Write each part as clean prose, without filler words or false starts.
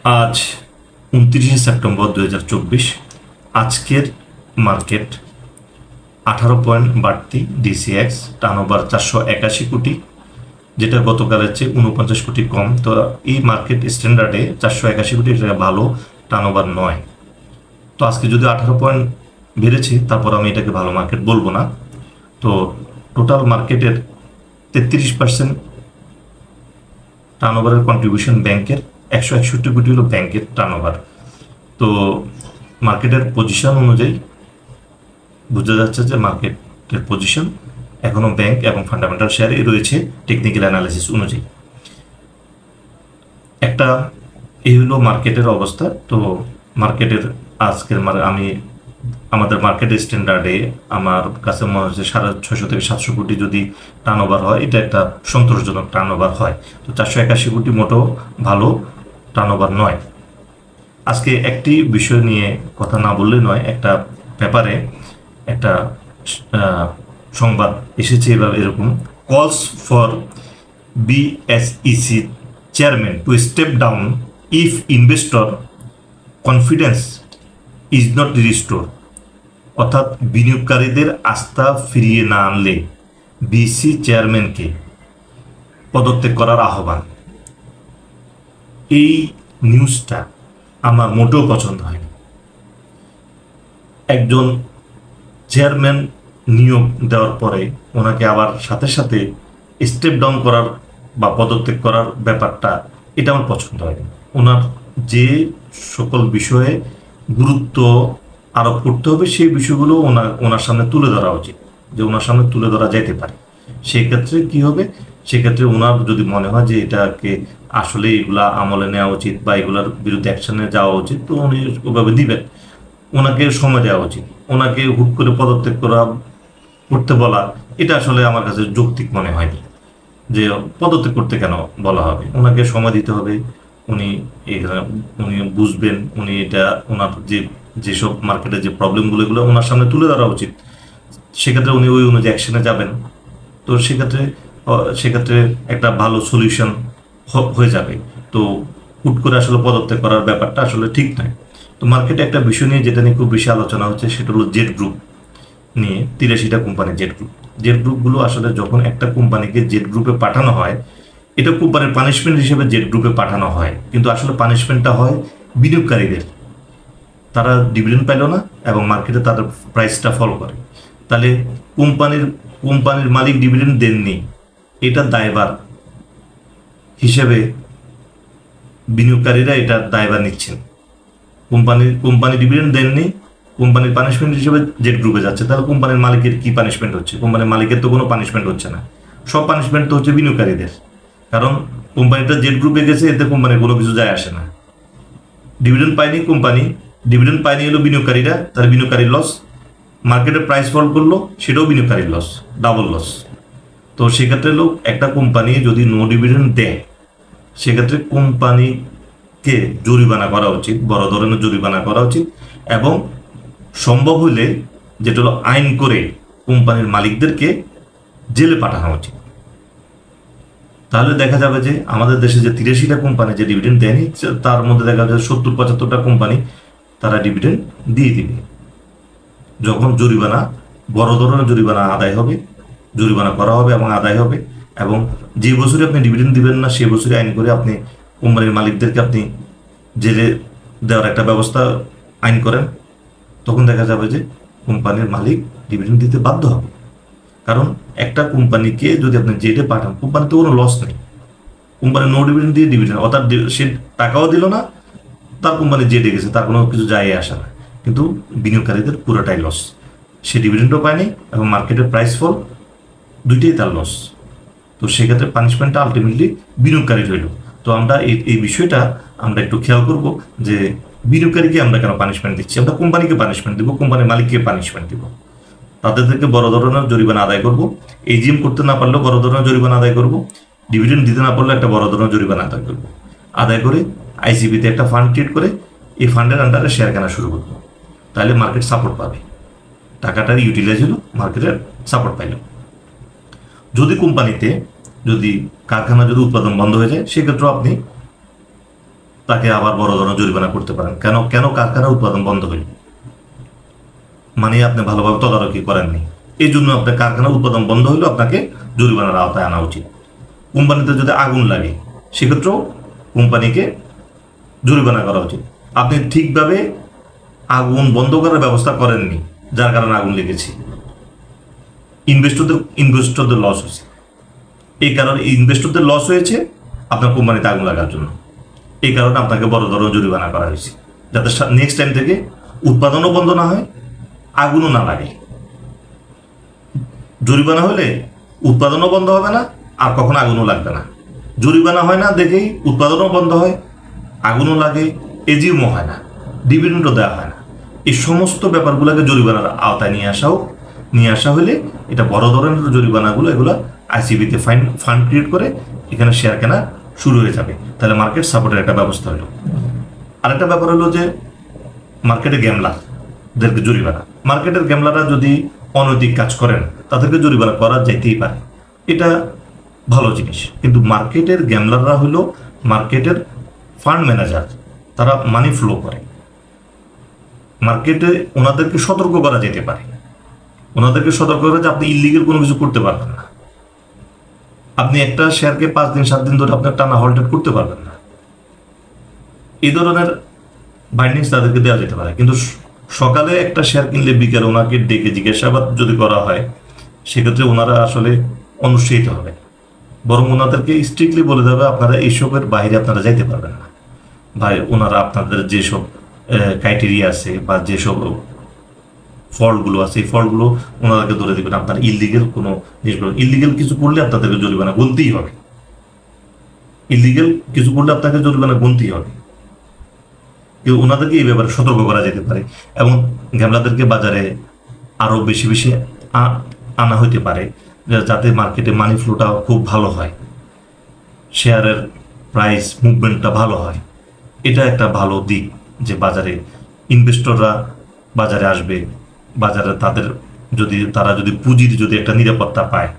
আজ 29শে সেপ্টেম্বর 2024। আজকের market 18 point বাড়তি, ডিসিএক্স টার্নওভার 481 কোটি, যেটা গতকালের চেয়ে 49 কোটি কম। তো এই মার্কেট স্ট্যান্ডার্ডে 481 কোটি টাকা ভালো টার্নওভার নয়। তো আজকে যদি 18 পয়েন্ট বেড়েছে, তারপর আমি এটাকে ভালো মার্কেট বলবো না। তো টোটাল মার্কেটের 33% টার্নওভারের কন্ট্রিবিউশন ব্যাংকের, 161 কোটি হলো ব্যাংকের টার্নওভার। তো মার্কেটের পজিশন অনুযায়ী বোঝা যাচ্ছে যে মার্কেটের পজিশন এখনও ব্যাংক এবং ফান্ডামেন্টাল শেয়ারে রয়েছে টেকনিক্যাল অ্যানালিসিস অনুযায়ী। এই হলো মার্কেটের অবস্থা। তো মার্কেটের আজকের আমি আমাদের মার্কেট স্ট্যান্ডার্ডে আমার কাছে মনে হচ্ছে 650 থেকে 700 কোটি যদি টার্নওভার হয়, এটা একটা সন্তোষজনক টার্নওভার হয়। তো 481 কোটি মোটেও ভালো টার্নওভার নয়। আজকে একটি বিষয় নিয়ে কথা না বললে নয়, একটা ব্যাপারে একটা সংবাদ এসেছে এরকম: calls for BSEC chairman to step down if investor confidence is not restore. অর্থাৎ বিনিয়োগকারীদের আস্থা ফিরিয়ে না আনলে বিসি চেয়ারম্যানকে পদত্যাগ করার আহ্বান। এই নিউজটা আমার মোটেও পছন্দ হয়নি। একজন চেয়ারম্যান নিয়োগ দেওয়ার পরে ওনাকে আবার সাথে সাথে স্টেপ ডাউন করার বা পদত্যাগ করার ব্যাপারটা, এটা আমার পছন্দ হয়নি। ওনার যে সকল বিষয়ে গুরুত্ব আরোপ করতে হবে, সেই বিষয়গুলো ওনার সামনে তুলে ধরা উচিত, যে ওনার সামনে তুলে ধরা যেতে পারে। সেক্ষেত্রে কি হবে, সেক্ষেত্রে ওনার যদি মনে হয় যে এটাকে আসলে এগুলা আমলে নেওয়া উচিত বা এগুলার বিরুদ্ধে অ্যাকশনে যাওয়া উচিত, তো উনি ওভাবে দিবেন। ওনাকে সময় দেওয়া উচিত। ওনাকে হুট করে পদত্যাগ করতে বলা, এটা আসলে আমার কাছে যৌক্তিক মনে হয়নি। যে পদত্যাগ করতে কেন বলা হবে, ওনাকে সময় দিতে হবে। উনি বুঝবেন, উনি এটা ওনার যেসব মার্কেটের যে প্রবলেমগুলো, এগুলো ওনার সামনে তুলে ধরা উচিত। সেক্ষেত্রে উনি ওই অনুযায়ী অ্যাকশনে যাবেন। তো সেক্ষেত্রে একটা ভালো সলিউশন হয়ে যাবে। তো হুট করে আসলে পদত্যাগ করার ব্যাপারটা আসলে ঠিক নয়। তো মার্কেটে একটা বিষয় নিয়ে, যেটা নিয়ে খুব বেশি আলোচনা হচ্ছে, সেটা হলো জেড গ্রুপ নিয়ে। 83টা কোম্পানি জেড গ্রুপগুলো আসলে যখন একটা কোম্পানিকে জেড গ্রুপে পাঠানো হয়, এটা কোম্পানির পানিশমেন্ট হিসেবে জেড গ্রুপে পাঠানো হয়, কিন্তু আসলে পানিশমেন্টটা হয় বিনিয়োগকারীদের। তারা ডিভিডেন্ড পাইল না এবং মার্কেটে তাদের প্রাইসটা ফল করে। তাহলে কোম্পানির মালিক ডিভিডেন্ড দেননি, এটা দায়ভার হিসেবে বিনিয়োগকারীরা এটা দায়ভার নিচ্ছেন। কোম্পানি ডিভিডেন্ড দেননি, কোম্পানির পানিশমেন্ট হিসেবে জেড গ্রুপে যাচ্ছে। তাহলে কোম্পানির মালিকের কি পানিশমেন্ট হচ্ছে? কোম্পানির মালিকের তো কোনো পানিশমেন্ট হচ্ছে না, সব পানিশমেন্ট তো হচ্ছে বিনিয়োগকারীদের। কারণ কোম্পানিটা জেড গ্রুপে গেছে, এতে কোম্পানির কোনো কিছু যায় আসে না। ডিভিডেন্ড পায়নি কোম্পানি, ডিভিডেন্ড পায়নি হলো বিনিয়োগকারীরা, তার বিনিয়োগকারীর লস। মার্কেটে প্রাইস ফল করলো, সেটাও বিনিয়োগকারীর লস, ডাবল লস। তো সেক্ষেত্রে একটা কোম্পানি যদি নো ডিভিডেন্ড দেয়, সেক্ষেত্রে কোম্পানিকে জরিমানা করা উচিত, বড় ধরনের জরিমানা করা উচিত, এবং সম্ভব হলে যেটা হলো আইন করে কোম্পানির মালিকদেরকে জেলে পাঠানো উচিত। তাহলে দেখা যাবে যে আমাদের দেশে যে 83টা কোম্পানি যে ডিভিডেন্ড দেয়নি, তার মধ্যে দেখা যাবে 70-75টা কোম্পানি তারা ডিভিডেন্ড দিয়ে দিবে। যখন বড় ধরনের জরিমানা আদায় হবে, জরিমানা করা হবে এবং আদায় হবে, এবং যে বছরে আপনি ডিভিডেন্ড দিবেন না, সে বছরে আইন করে আপনি কোম্পানির মালিকদেরকে আপনি জেলে দেওয়ার একটা ব্যবস্থা আইন করেন, তখন দেখা যাবে যে কোম্পানির মালিক ডিভিডেন্ড দিতে বাধ্য হবে। কারণ একটা কোম্পানিকে যদি আপনি জেলে পাঠান, কোম্পানিতে কোনো লস নেই। কোম্পানি নো ডিভিডেন্ড দিয়ে ডিভিডেন্ড, অর্থাৎ সে টাকাও দিল না, তার কোম্পানি জেলে গেছে, তার কোনো কিছু যায় আসে না, কিন্তু বিনিয়োগকারীদের পুরোটাই লস। সে ডিভিডেন্ডও পায়নি এবং মার্কেটের প্রাইস ফল, দুইটাই তার লস। তো সেক্ষেত্রে পানিশমেন্টটা আলটিমেটলি বিনিয়োগকারীর হইল। তো আমরা এই বিষয়টা আমরা একটু খেয়াল করব যে বিনিয়োগকারীকে আমরা কেন পানিশমেন্ট দিচ্ছি। আমরা কোম্পানিকে পানিশমেন্ট দিব, কোম্পানির মালিককে পানিশমেন্ট দিব। তাদেরকে বড় ধরনের জরিমানা আদায় করবো, এজিএম করতে না পারলেও বড় ধরনের জরিমানা আদায় করবো, ডিভিডেন্ড দিতে না পারলে একটা বড় ধরনের জরিমানা আদায় করবো। আদায় করে আইসিবিতে একটা ফান্ড ক্রিয়েট করে এই ফান্ডের আন্ডারে শেয়ার কেনা শুরু করবো। তাহলে মার্কেট সাপোর্ট পাবে, টাকাটার ইউটিলাইজ হলো, মার্কেটের সাপোর্ট পাইল। যদি কোম্পানিতে কারখানা যদি উৎপাদন বন্ধ হয়ে যায়, সেক্ষেত্রেও আপনি তাকে আবার বড় ধরনের জরিমানা করতে পারেন। কেন কেন কারখানা উৎপাদন বন্ধ হইল, মানে আপনি ভালোভাবে তদারকি করেননি, এই জন্য আপনার কারখানা উৎপাদন বন্ধ হইলেও আপনাকে জরিমানার আওতায় আনা উচিত। কোম্পানিতে যদি আগুন লাগে সেক্ষেত্রেও কোম্পানিকে জরিমানা করা উচিত। আপনি ঠিকভাবে আগুন বন্ধ করার ব্যবস্থা করেননি, যার কারণে আগুন লেগেছে, ইনভেস্টরদের লস হয়েছে। এই কারণে ইনভেস্টরদের লস হয়েছে আপনার কোম্পানিতে আগুন লাগার জন্য। এই কারণে আপনাকে বড় ধরনের জরিমানা করা হয়েছে, যাতে নেক্সট টাইম থেকে উৎপাদনও বন্ধ না হয়, আগুনও না লাগে। জরিমানা হলে উৎপাদনও বন্ধ হবে না, আর কখনো আগুনও লাগবে না। জরিমানা হয় না দেখেই উৎপাদনও বন্ধ হয়, আগুনও লাগে, এজিএমও হয় না, ডিভিডেন্ডও দেওয়া হয় না। এই সমস্ত ব্যাপারগুলোকে জরিমানার আওতায় নিয়ে আসা হলে এটা বড় ধরনের জরিমানাগুলো এগুলো আইসিবিতে ফান্ড ক্রিয়েট করে এখানে শেয়ার কেনা শুরু হয়ে যাবে। তাহলে মার্কেট সাপোর্টের একটা ব্যবস্থা হলো। আরেকটা ব্যাপার হলো যে মার্কেটে গ্যামলারদেরকে জরিমানা। মার্কেটের গ্যামলাররা যদি অনৈতিক কাজ করেন তাদেরকে জরিমানা করা যেতেই পারে, এটা ভালো জিনিস। কিন্তু মার্কেটের গ্যামলাররা হলো মার্কেটের ফান্ড ম্যানেজার, তারা মানি ফ্লো করে। মার্কেটে ওনাদেরকে সতর্ক করা যেতে পারে, ওনাদেরকে সতর্ক করে যে আপনি ইলিগেল কোনো কিছু করতে পারবেন না। আপনি একটা শেয়ারকে 5 দিন 7 দিন ধরে আপনার টানা হোল্ড করতে পারবেন না, এই ধরনের বাইন্ডিংস তাদেরকে দেওয়া যেতে পারে। কিন্তু সকালে একটা শেয়ার কিনলে বিকেলে ওনাকে ডেকে জিজ্ঞাসাবাদ যদি করা হয় সেক্ষেত্রে ওনারা আসলে অনুৎসাহিত হবে, বরং ওনাদেরকে স্ট্রিক্টলি বলে দেবে আপনারা এইসবের বাইরে আপনারা যাইতে পারবেন না ভাই। ওনারা আপনাদের যেসব ক্রাইটেরিয়া আছে বা যেসব ফল্টগুলো আছে এই ফল্টগুলো ওনাদেরকে ধরে দেবেন। আপনার ইলিগেল কোনো জিনিসগুলো, ইলিগেল কিছু করলে আপনাদেরকে জরিমানা গুনতেই হবে, ইলিগেল কিছু করলে আপনাকে জরিমানা গুনতেই হবে। কিন্তু ওনাদেরকে এই ব্যাপারে সতর্ক করা যেতে পারে এবং গ্যামলারদেরকে বাজারে আরও বেশি বেশি আনা হইতে পারে, যাতে মার্কেটে মানি ফ্লোটা খুব ভালো হয়, শেয়ারের প্রাইস মুভমেন্টটা ভালো হয়। এটা একটা ভালো দিক যে বাজারে ইনভেস্টররা বাজারে আসবে, বাজারে তারা যদি পুঁজির যদি একটা নিরাপত্তা পায়,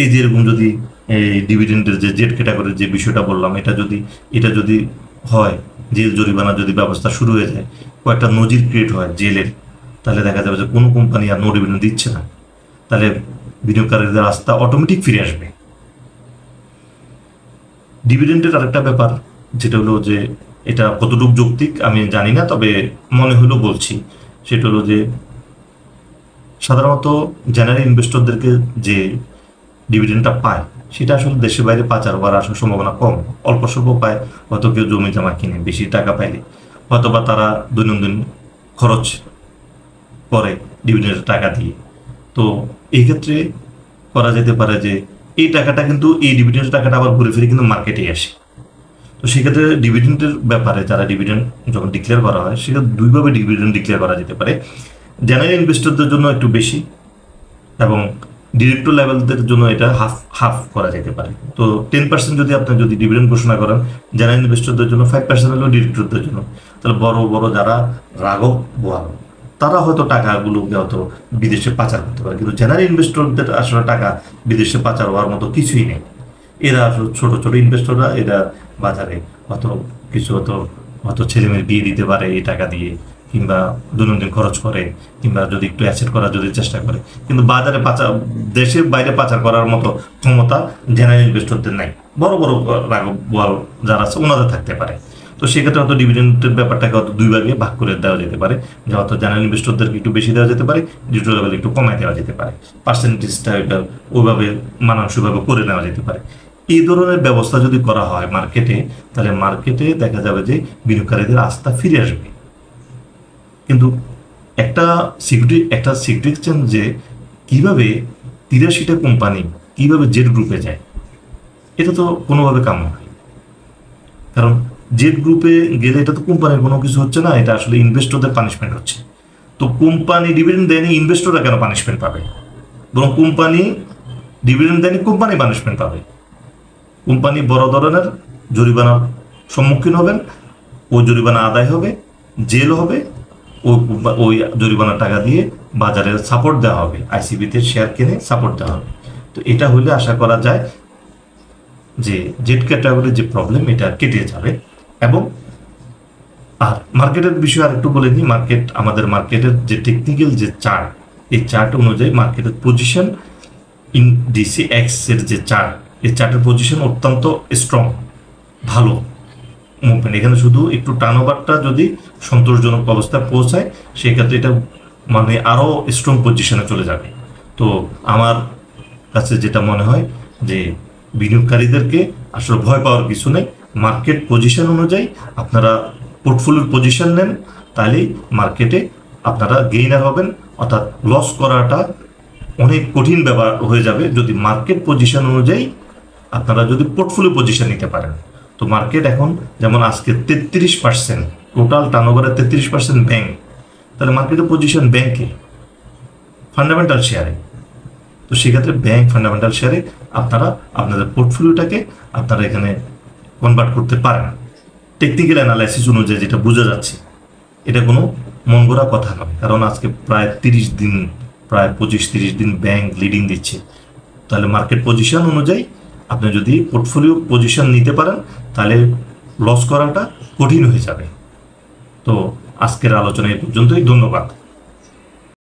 এই যে এরকম যদি এই ডিভিডেন্ডের যে জেড ক্যাটাগরির যে বিষয়টা বললাম এটা যদি হয়, জেল জরিমানা যদি ব্যবস্থা শুরু হয়ে যায়, কয়েকটা নজির ক্রিয়েট হয় জেলের, তাহলে দেখা যাবে যে কোনো কোম্পানি আর নো ডিভিডেন্ড দিচ্ছে না, তাহলে বিনিয়োগকারীদের রাস্তা অটোমেটিক ফিরে আসবে। ডিভিডেন্ডের আরেকটা ব্যাপার যেটা হলো যে এটা কতটুকু যৌক্তিক আমি জানি না, তবে মনে হলো বলছি, সেটা হলো যে সাধারণত জেনারেল ইনভেস্টরদেরকে যে ডিভিডেন্ডটা পায় সেটা আসলে দেশের বাইরে পাচার হওয়ার আসার সম্ভাবনা কম। অল্প স্বল্প পায়, হয়তো কেউ জমি জমা কিনে বেশি টাকা পাইলে, হয়তো বা তারা দৈনন্দিন খরচ করে ডিভিডেন্ডের টাকা দিয়ে। তো এই ক্ষেত্রে করা যেতে পারে যে এই টাকাটা কিন্তু এই ডিভিডেন্ডের টাকাটা আবার ঘুরে ফিরে কিন্তু মার্কেটেই আসে। তো সেক্ষেত্রে ডিভিডেন্ডের ব্যাপারে যারা ডিভিডেন্ড যখন ডিক্লেয়ার করা হয় সেক্ষেত্রে দুইভাবে ডিভিডেন্ড ডিক্লেয়ার করা যেতে পারে। জেনারেল ইনভেস্টরদের জন্য একটু বেশি এবং ডিরেক্টর লেভেলদের জন্য এটা হাফ করা যেতে পারে। তো 10% যদি আপনি ডিভিডেন্ড ঘোষণা করেন জেনারেল ইনভেস্টরদের জন্য, 5% হলো ডিরেক্টরদের জন্য, তাহলে বড় বড় যারা রাঘব বোয়াল তারা হয়তো টাকাগুলোকে হয়তো বিদেশে পাচার করতে পারে, কিন্তু জেনারেল ইনভেস্টরদের আসলে টাকা বিদেশে পাচার হওয়ার মতো কিছুই নেই। এরা আসলে ছোট ছোট ইনভেস্টররা, এরা বাজারে হয়তো ছেলেমেয়ের বিয়ে দিতে পারে এই টাকা দিয়ে, কিংবা দৈনন্দিন খরচ করে, কিংবা যদি একটু অ্যাসেট করার চেষ্টা করে, কিন্তু বাজারে দেশের বাইরে পাচার করার মতো ক্ষমতা জেনারেল ইনভেস্টরদের নাই। বড় বড় রাঘব বোয়াল যারা আছে ওনাদের থাকতে পারে। তো সেক্ষেত্রে হয়তো ডিভিডেন্ডের ব্যাপারটাকে হয়তো দুই ভাগে ভাগ করে দেওয়া যেতে পারে, যে হয়তো জেনারেল ইনভেস্টরদেরকে একটু বেশি দেওয়া যেতে পারে, ডিরেক্টর লেভেল একটু কমায় দেওয়া যেতে পারে, পার্সেন্টেজটা এটা ওইভাবে মানানসইভাবে করে নেওয়া যেতে পারে। এই ধরনের ব্যবস্থা যদি করা হয় মার্কেটে, তাহলে মার্কেটে দেখা যাবে যে বিনিয়োগকারীদের আস্থা ফিরে আসবে। কিন্তু একটা সিকিউরিটি এক্সচেঞ্জ যে কীভাবে 83টা কোম্পানি কীভাবে জেড গ্রুপে যায়, এটা তো কোনোভাবে কাম্য নয়। কারণ জেড গ্রুপে গেলে এটা তো কোম্পানির কোনো কিছু হচ্ছে না, এটা আসলে ইনভেস্টরদের পানিশমেন্ট হচ্ছে। তো কোম্পানি ডিভিডেন্ড দেয়নি, ইনভেস্টররা কেন পানিশমেন্ট পাবে? বরং কোম্পানি ডিভিডেন্ড দেয়নি, কোম্পানি পানিশমেন্ট পাবে। কোম্পানি বড় ধরনের জরিমানার সম্মুখীন হবেন, ওই জরিমানা আদায় হবে, জেল হবে, ওই জরিমানার টাকা দিয়ে বাজারে সাপোর্ট দেওয়া হবে, আইসিবিতে শেয়ার কিনে সাপোর্ট দেওয়া হবে। তো এটা হলে আশা করা যায় যে জেড ক্যাটাগরির যে প্রবলেম এটা কেটে যাবে এবং আর মার্কেটের বিষয়ে আরেকটু বলে নিই, আমাদের মার্কেটের যে টেকনিক্যাল যে চার্ট, এই চার্ট অনুযায়ী মার্কেটের পজিশন DCX এর যে চার্ট, এই চার্টের পজিশন অত্যন্ত স্ট্রং, ভালো মুভমেন্ট। এখানে শুধু একটু টার্নওভারটা যদি সন্তোষজনক অবস্থায় পৌঁছায়, সেক্ষেত্রে এটা মানে আরও স্ট্রং পজিশনে চলে যাবে। তো আমার কাছে যেটা মনে হয় যে বিনিয়োগকারীদেরকে আসলে ভয় পাওয়ার কিছু নেই। মার্কেট পজিশন অনুযায়ী আপনারা পোর্টফোলিওর পজিশন নেন, তাহলেই মার্কেটে আপনারা গেইনার হবেন। অর্থাৎ লস করাটা অনেক কঠিন ব্যাপার হয়ে যাবে যদি মার্কেট পজিশন অনুযায়ী আপনারা যদি পোর্টফোলিও পজিশন নিতে পারেন। তো মার্কেট এখন যেমন আজকে 33%, টোটাল টার্নওভারের 33% ব্যাংক, তাহলে মার্কেটের পজিশন ব্যাংকে, ফান্ডামেন্টাল শেয়ারে। তো সেক্ষেত্রে ব্যাংক ফান্ডামেন্টাল শেয়ারে আপনারা আপনাদের পোর্টফোলিওটাকে আপনারা এখানে কনভার্ট করতে পারেন। টেকনিক্যাল অ্যানালাইসিস অনুযায়ী যেটা বোঝা যাচ্ছে, এটা কোনো মন গড়া কথা নয়, কারণ আজকে প্রায় 25-30 দিন ব্যাংক লিডিং দিচ্ছে। তাহলে মার্কেট পজিশন অনুযায়ী আপনি যদি পোর্টফোলিও পজিশন নিতে পারেন, তাহলে লস করাটা কঠিন হয়ে যাবে। তো আজকের আলোচনা এই পর্যন্তই, ধন্যবাদ।